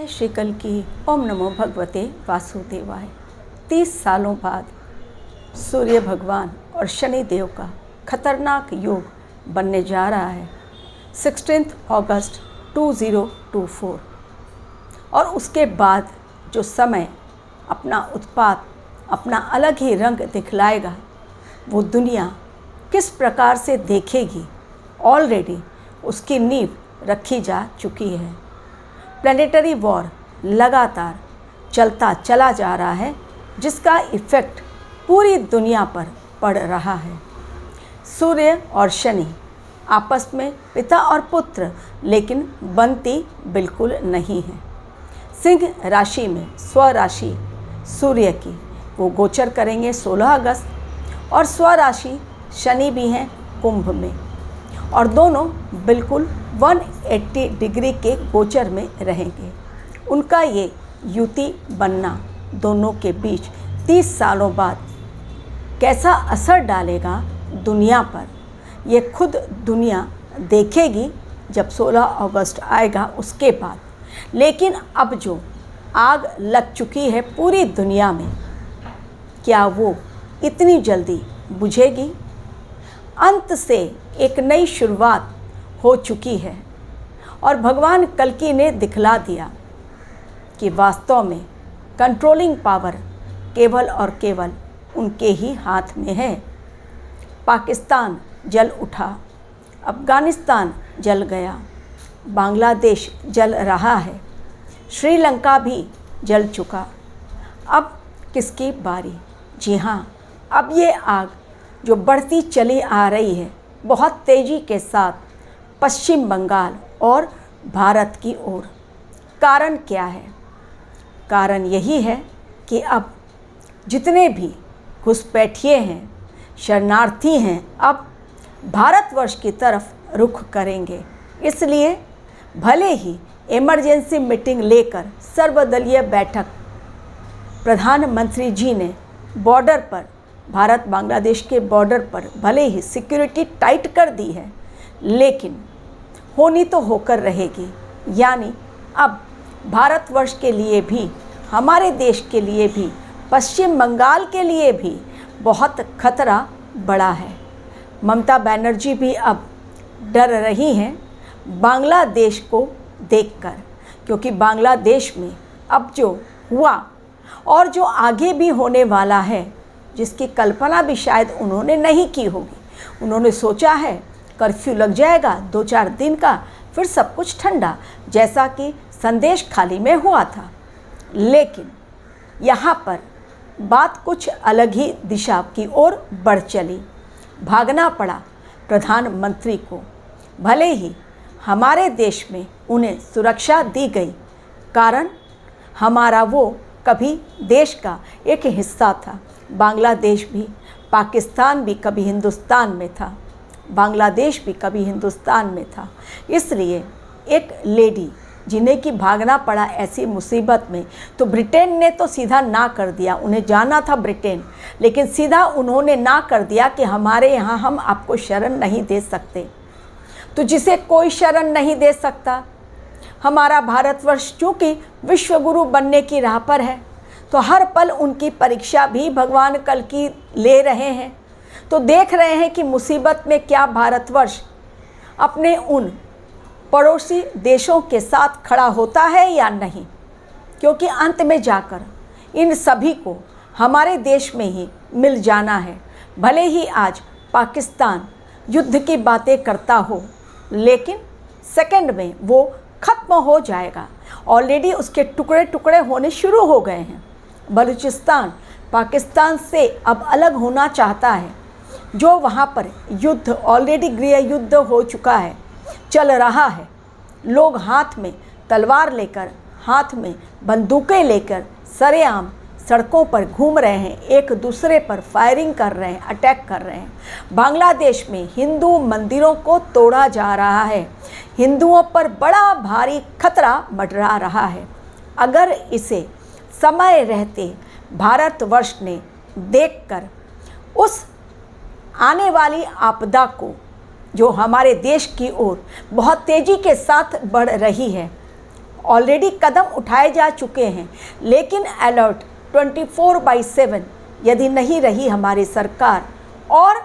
श्री कल्कि। ओम नमो भगवते वासुदेवाय। 30 सालों बाद सूर्य भगवान और शनि देव का खतरनाक योग बनने जा रहा है 16 अगस्त 2024। और उसके बाद जो समय अपना उत्पात, अपना अलग ही रंग दिखलाएगा, वो दुनिया किस प्रकार से देखेगी, ऑलरेडी उसकी नींव रखी जा चुकी है। प्लैनेटरी वॉर लगातार चलता चला जा रहा है, जिसका इफ़ेक्ट पूरी दुनिया पर पड़ रहा है। सूर्य और शनि आपस में पिता और पुत्र, लेकिन बनती बिल्कुल नहीं है। सिंह राशि में स्वराशि सूर्य की वो गोचर करेंगे 16 अगस्त, और स्वराशि शनि भी हैं कुंभ में, और दोनों बिल्कुल 180 डिग्री के गोचर में रहेंगे। उनका ये युति बनना दोनों के बीच 30 सालों बाद कैसा असर डालेगा दुनिया पर, ये खुद दुनिया देखेगी जब 16 अगस्त आएगा उसके बाद। लेकिन अब जो आग लग चुकी है पूरी दुनिया में, क्या वो इतनी जल्दी बुझेगी? अंत से एक नई शुरुआत हो चुकी है, और भगवान कल्कि ने दिखला दिया कि वास्तव में कंट्रोलिंग पावर केवल और केवल उनके ही हाथ में है। पाकिस्तान जल उठा, अफ़गानिस्तान जल गया, बांग्लादेश जल रहा है, श्रीलंका भी जल चुका। अब किसकी बारी? जी हाँ, अब ये आग जो बढ़ती चली आ रही है बहुत तेज़ी के साथ पश्चिम बंगाल और भारत की ओर। कारण क्या है? कारण यही है कि अब जितने भी घुसपैठिए हैं, शरणार्थी हैं, अब भारतवर्ष की तरफ रुख करेंगे। इसलिए भले ही इमरजेंसी मीटिंग लेकर सर्वदलीय बैठक प्रधानमंत्री जी ने बॉर्डर पर, भारत बांग्लादेश के बॉर्डर पर भले ही सिक्योरिटी टाइट कर दी है, लेकिन होनी तो होकर रहेगी। यानी अब भारतवर्ष के लिए भी, हमारे देश के लिए भी, पश्चिम बंगाल के लिए भी बहुत खतरा बड़ा है। ममता बनर्जी भी अब डर रही हैं बांग्लादेश को देखकर, क्योंकि बांग्लादेश में अब जो हुआ और जो आगे भी होने वाला है, जिसकी कल्पना भी शायद उन्होंने नहीं की होगी। उन्होंने सोचा है कर्फ्यू लग जाएगा 2-4 दिन का, फिर सब कुछ ठंडा, जैसा कि संदेश खाली में हुआ था। लेकिन यहाँ पर बात कुछ अलग ही दिशा की ओर बढ़ चली। भागना पड़ा प्रधानमंत्री को। भले ही हमारे देश में उन्हें सुरक्षा दी गई, कारण हमारा वो कभी देश का एक हिस्सा था। बांग्लादेश भी, पाकिस्तान भी कभी हिंदुस्तान में था, बांग्लादेश भी कभी हिंदुस्तान में था। इसलिए एक लेडी जिन्हें कि भागना पड़ा ऐसी मुसीबत में, तो ब्रिटेन ने तो सीधा ना कर दिया। उन्हें जाना था ब्रिटेन, लेकिन सीधा उन्होंने ना कर दिया कि हमारे यहाँ हम आपको शरण नहीं दे सकते। तो जिसे कोई शरण नहीं दे सकता, हमारा भारतवर्ष चूँकि विश्वगुरु बनने की राह पर है, तो हर पल उनकी परीक्षा भी भगवान कल्कि ले रहे हैं। तो देख रहे हैं कि मुसीबत में क्या भारतवर्ष अपने उन पड़ोसी देशों के साथ खड़ा होता है या नहीं, क्योंकि अंत में जाकर इन सभी को हमारे देश में ही मिल जाना है। भले ही आज पाकिस्तान युद्ध की बातें करता हो, लेकिन सेकंड में वो ख़त्म हो जाएगा। ऑलरेडी उसके टुकड़े टुकड़े होने शुरू हो गए हैं। बलूचिस्तान पाकिस्तान से अब अलग होना चाहता है। जो वहाँ पर युद्ध, ऑलरेडी गृह युद्ध हो चुका है, चल रहा है। लोग हाथ में तलवार लेकर, हाथ में बंदूकें लेकर सरेआम सड़कों पर घूम रहे हैं, एक दूसरे पर फायरिंग कर रहे हैं, अटैक कर रहे हैं। बांग्लादेश में हिंदू मंदिरों को तोड़ा जा रहा है। हिंदुओं पर बड़ा भारी खतरा मंडरा रहा है। अगर इसे समय रहते भारतवर्ष ने देखकर उस आने वाली आपदा को, जो हमारे देश की ओर बहुत तेज़ी के साथ बढ़ रही है, ऑलरेडी कदम उठाए जा चुके हैं, लेकिन अलर्ट 24/7 यदि नहीं रही हमारी सरकार, और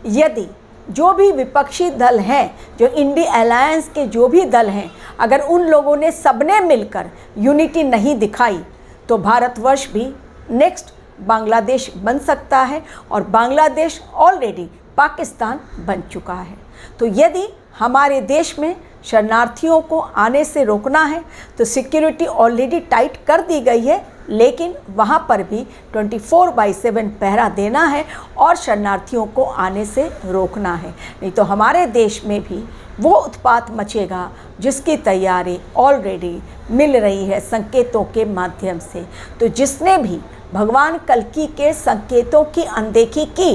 यदि जो भी विपक्षी दल हैं, जो इंडी अलायंस के जो भी दल हैं, अगर उन लोगों ने सबने मिलकर यूनिटी नहीं दिखाई, तो भारतवर्ष भी नेक्स्ट बांग्लादेश बन सकता है, और बांग्लादेश ऑलरेडी पाकिस्तान बन चुका है। तो यदि हमारे देश में शरणार्थियों को आने से रोकना है तो सिक्योरिटी ऑलरेडी टाइट कर दी गई है, लेकिन वहाँ पर भी 24/7 पहरा देना है और शरणार्थियों को आने से रोकना है, नहीं तो हमारे देश में भी वो उत्पात मचेगा जिसकी तैयारी ऑलरेडी मिल रही है संकेतों के माध्यम से। तो जिसने भी भगवान कल्कि के संकेतों की अनदेखी की,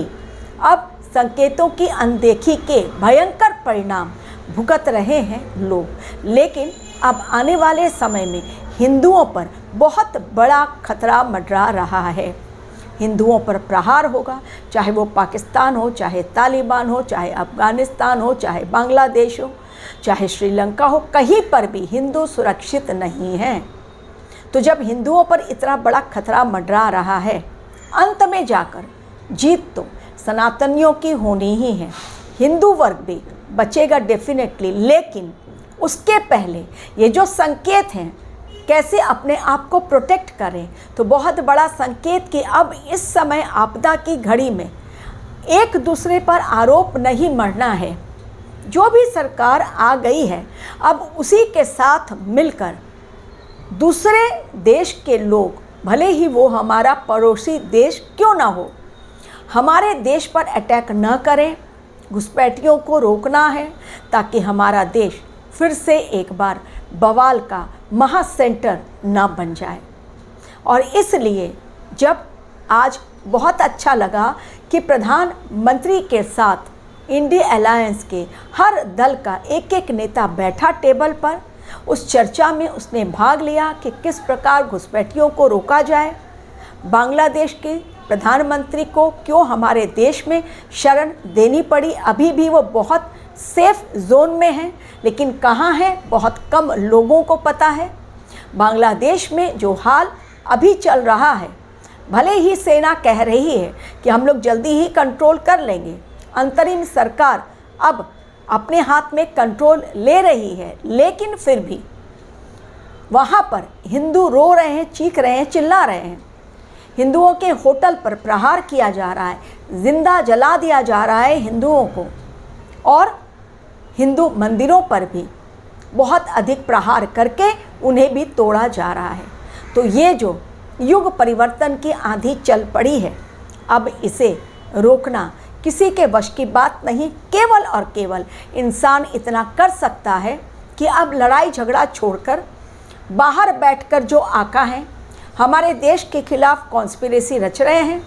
अब संकेतों की अनदेखी के भयंकर परिणाम भुगत रहे हैं लोग। लेकिन अब आने वाले समय में हिंदुओं पर बहुत बड़ा खतरा मंडरा रहा है। हिंदुओं पर प्रहार होगा, चाहे वो पाकिस्तान हो, चाहे तालिबान हो, चाहे अफ़गानिस्तान हो, चाहे बांग्लादेश हो, चाहे श्रीलंका हो, कहीं पर भी हिंदू सुरक्षित नहीं हैं। तो जब हिंदुओं पर इतना बड़ा खतरा मंडरा रहा है, अंत में जाकर जीत तो सनातनियों की होनी ही है। हिंदू वर्ग भी बचेगा डेफिनेटली, लेकिन उसके पहले ये जो संकेत हैं कैसे अपने आप को प्रोटेक्ट करें, तो बहुत बड़ा संकेत कि अब इस समय आपदा की घड़ी में एक दूसरे पर आरोप नहीं मढ़ना है। जो भी सरकार आ गई है, अब उसी के साथ मिलकर दूसरे देश के लोग, भले ही वो हमारा पड़ोसी देश क्यों ना हो, हमारे देश पर अटैक न करें। घुसपैठियों को रोकना है ताकि हमारा देश फिर से एक बार बवाल का महा सेंटर ना बन जाए। और इसलिए जब आज बहुत अच्छा लगा कि प्रधानमंत्री के साथ इंडी अलायंस के हर दल का एक एक नेता बैठा टेबल पर, उस चर्चा में उसने भाग लिया कि किस प्रकार घुसपैठियों को रोका जाए। बांग्लादेश के प्रधानमंत्री को क्यों हमारे देश में शरण देनी पड़ी, अभी भी वो बहुत सेफ जोन में हैं, लेकिन कहाँ है बहुत कम लोगों को पता है। बांग्लादेश में जो हाल अभी चल रहा है, भले ही सेना कह रही है कि हम लोग जल्दी ही कंट्रोल कर लेंगे, अंतरिम सरकार अब अपने हाथ में कंट्रोल ले रही है, लेकिन फिर भी वहाँ पर हिंदू रो रहे हैं, चीख रहे हैं, चिल्ला रहे हैं। हिंदुओं के होटल पर प्रहार किया जा रहा है, जिंदा जला दिया जा रहा है हिंदुओं को, और हिंदू मंदिरों पर भी बहुत अधिक प्रहार करके उन्हें भी तोड़ा जा रहा है। तो ये जो युग परिवर्तन की आंधी चल पड़ी है, अब इसे रोकना किसी के वश की बात नहीं। केवल और केवल इंसान इतना कर सकता है कि अब लड़ाई झगड़ा छोड़कर बाहर बैठकर जो आका हैं, हमारे देश के खिलाफ कॉन्स्पिरेसी रच रहे हैं,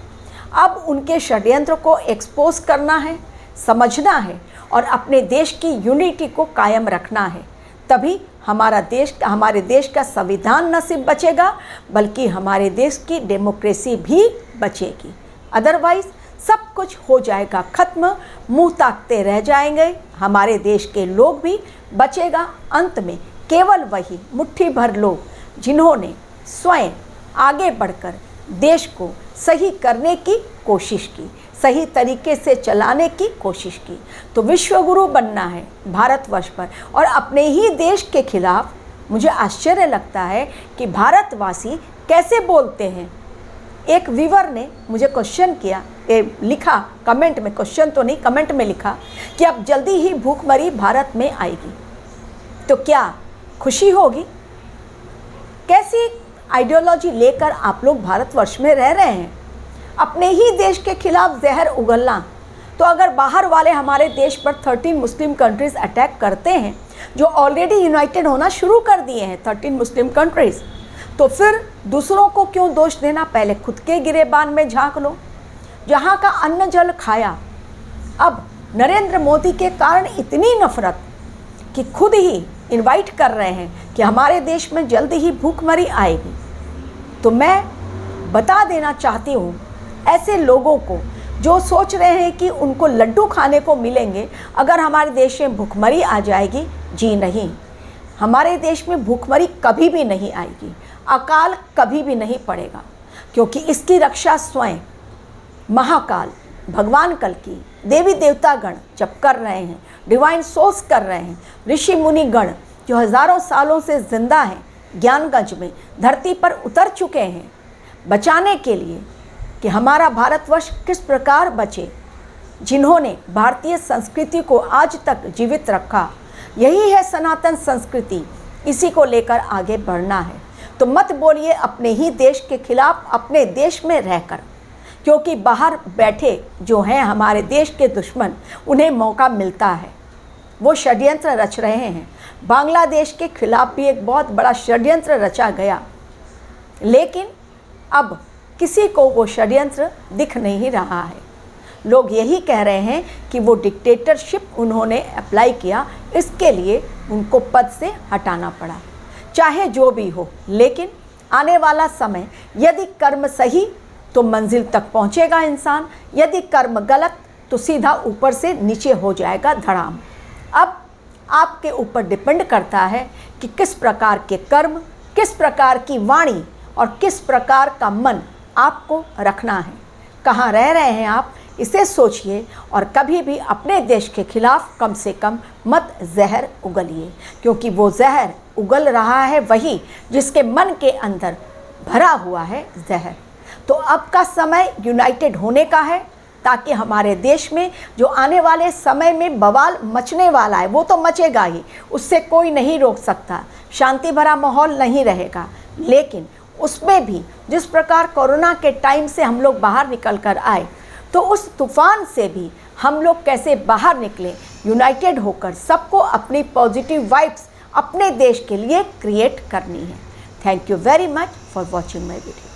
अब उनके षड्यंत्र को एक्सपोज करना है, समझना है और अपने देश की यूनिटी को कायम रखना है। तभी हमारे देश का संविधान न सिर्फ बचेगा, बल्कि हमारे देश की डेमोक्रेसी भी बचेगी। अदरवाइज सब कुछ हो जाएगा ख़त्म, मुंह ताकते रह जाएंगे, हमारे देश के लोग भी बचेगा। अंत में केवल वही मुट्ठी भर लोग जिन्होंने स्वयं आगे बढ़कर देश को सही करने की कोशिश की, सही तरीके से चलाने की कोशिश की। तो विश्वगुरु बनना है भारतवर्ष पर और अपने ही देश के खिलाफ। मुझे आश्चर्य लगता है कि भारतवासी कैसे बोलते हैं। एक व्यूअर ने मुझे क्वेश्चन किया, लिखा कमेंट में, क्वेश्चन तो नहीं कमेंट में लिखा कि अब जल्दी ही भूखमरी भारत में आएगी, तो क्या खुशी होगी? कैसी आइडियोलॉजी लेकर आप लोग भारतवर्ष में रह रहे हैं? अपने ही देश के खिलाफ जहर उगलना। तो अगर बाहर वाले हमारे देश पर 13 मुस्लिम कंट्रीज़ अटैक करते हैं, जो ऑलरेडी यूनाइटेड होना शुरू कर दिए हैं 13 मुस्लिम कंट्रीज़, तो फिर दूसरों को क्यों दोष देना? पहले खुद के गिरेबान में झांक लो। जहाँ का अन्न जल खाया, अब नरेंद्र मोदी के कारण इतनी नफरत कि खुद ही इनवाइट कर रहे हैं कि हमारे देश में जल्दी ही भूखमरी आएगी। तो मैं बता देना चाहती हूँ ऐसे लोगों को जो सोच रहे हैं कि उनको लड्डू खाने को मिलेंगे अगर हमारे देश में भूखमरी आ जाएगी। जी नहीं, हमारे देश में भूखमरी कभी भी नहीं आएगी, अकाल कभी भी नहीं पड़ेगा, क्योंकि इसकी रक्षा स्वयं महाकाल भगवान कल्कि, देवी देवता गण जब कर रहे हैं, डिवाइन सोर्स कर रहे हैं, ऋषि मुनि गण जो हज़ारों सालों से जिंदा हैं, ज्ञानगंज में धरती पर उतर चुके हैं बचाने के लिए कि हमारा भारतवर्ष किस प्रकार बचे, जिन्होंने भारतीय संस्कृति को आज तक जीवित रखा। यही है सनातन संस्कृति, इसी को लेकर आगे बढ़ना है। तो मत बोलिए अपने ही देश के खिलाफ अपने देश में रहकर, क्योंकि बाहर बैठे जो हैं हमारे देश के दुश्मन, उन्हें मौका मिलता है, वो षड्यंत्र रच रहे हैं। बांग्लादेश के खिलाफ भी एक बहुत बड़ा षड्यंत्र रचा गया, लेकिन अब किसी को वो षड्यंत्र दिख नहीं रहा है। लोग यही कह रहे हैं कि वो डिक्टेटरशिप उन्होंने अप्लाई किया, इसके लिए उनको पद से हटाना पड़ा। चाहे जो भी हो, लेकिन आने वाला समय यदि कर्म सही तो मंजिल तक पहुंचेगा इंसान, यदि कर्म गलत तो सीधा ऊपर से नीचे हो जाएगा धड़ाम। अब आपके ऊपर डिपेंड करता है कि किस प्रकार के कर्म, किस प्रकार की वाणी और किस प्रकार का मन आपको रखना है। कहाँ रह रहे हैं आप, इसे सोचिए और कभी भी अपने देश के खिलाफ कम से कम मत जहर उगलिए, क्योंकि वो जहर उगल रहा है वही जिसके मन के अंदर भरा हुआ है जहर। तो अब का समय यूनाइटेड होने का है, ताकि हमारे देश में जो आने वाले समय में बवाल मचने वाला है वो तो मचेगा ही, उससे कोई नहीं रोक सकता, शांति भरा माहौल नहीं रहेगा। लेकिन उसमें भी जिस प्रकार कोरोना के टाइम से हम लोग बाहर निकल कर आए, तो उस तूफान से भी हम लोग कैसे बाहर निकलें, यूनाइटेड होकर सबको अपनी पॉजिटिव वाइब्स अपने देश के लिए क्रिएट करनी है। Thank you very much for watching my video.